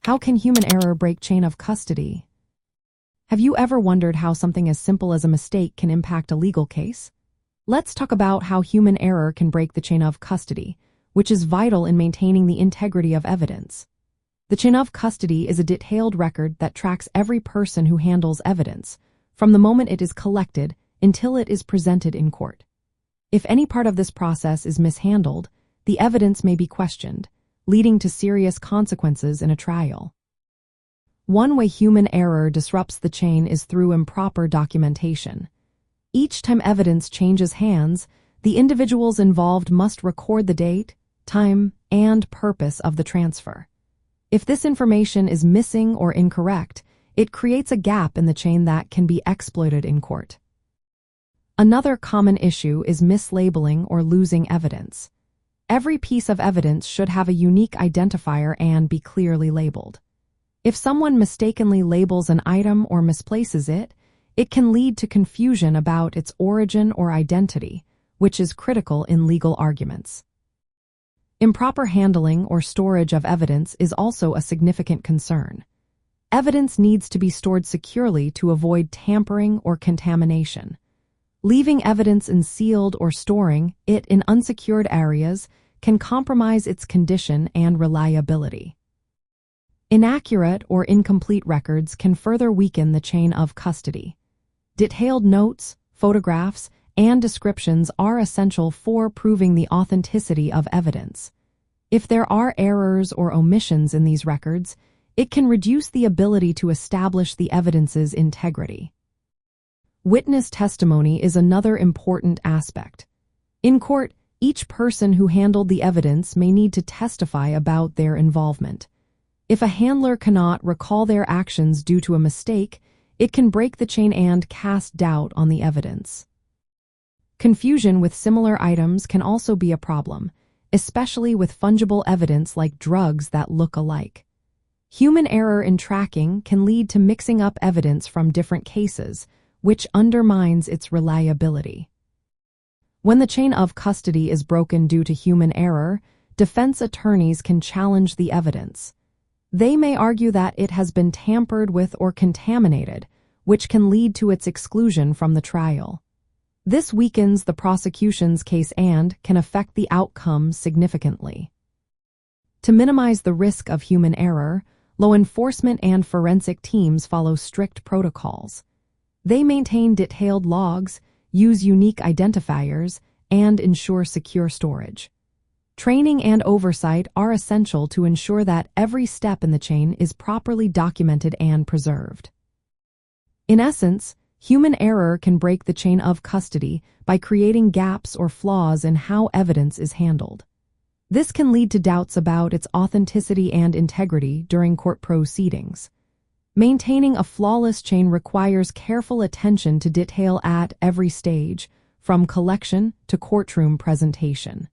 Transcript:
How can human error break chain of custody? Have you ever wondered how something as simple as a mistake can impact a legal case? Let's talk about how human error can break the chain of custody, which is vital in maintaining the integrity of evidence. The chain of custody is a detailed record that tracks every person who handles evidence, from the moment it is collected until it is presented in court. If any part of this process is mishandled, the evidence may be questioned, leading to serious consequences in a trial. One way human error disrupts the chain is through improper documentation. Each time evidence changes hands, the individuals involved must record the date, time, and purpose of the transfer. If this information is missing or incorrect, it creates a gap in the chain that can be exploited in court. Another common issue is mislabeling or losing evidence. Every piece of evidence should have a unique identifier and be clearly labeled. If someone mistakenly labels an item or misplaces it, it can lead to confusion about its origin or identity, which is critical in legal arguments. Improper handling or storage of evidence is also a significant concern. Evidence needs to be stored securely to avoid tampering or contamination. Leaving evidence in sealed or storing it in unsecured areas can compromise its condition and reliability. Inaccurate or incomplete records can further weaken the chain of custody. Detailed notes, photographs, and descriptions are essential for proving the authenticity of evidence. If there are errors or omissions in these records, it can reduce the ability to establish the evidence's integrity. Witness testimony is another important aspect. In court, each person who handled the evidence may need to testify about their involvement. If a handler cannot recall their actions due to a mistake, it can break the chain and cast doubt on the evidence. Confusion with similar items can also be a problem, especially with fungible evidence like drugs that look alike. Human error in tracking can lead to mixing up evidence from different cases, which undermines its reliability. When the chain of custody is broken due to human error, defense attorneys can challenge the evidence. They may argue that it has been tampered with or contaminated, which can lead to its exclusion from the trial. This weakens the prosecution's case and can affect the outcome significantly. To minimize the risk of human error, law enforcement and forensic teams follow strict protocols. They maintain detailed logs, use unique identifiers, and ensure secure storage. Training and oversight are essential to ensure that every step in the chain is properly documented and preserved. In essence, human error can break the chain of custody by creating gaps or flaws in how evidence is handled. This can lead to doubts about its authenticity and integrity during court proceedings. Maintaining a flawless chain requires careful attention to detail at every stage, from collection to courtroom presentation.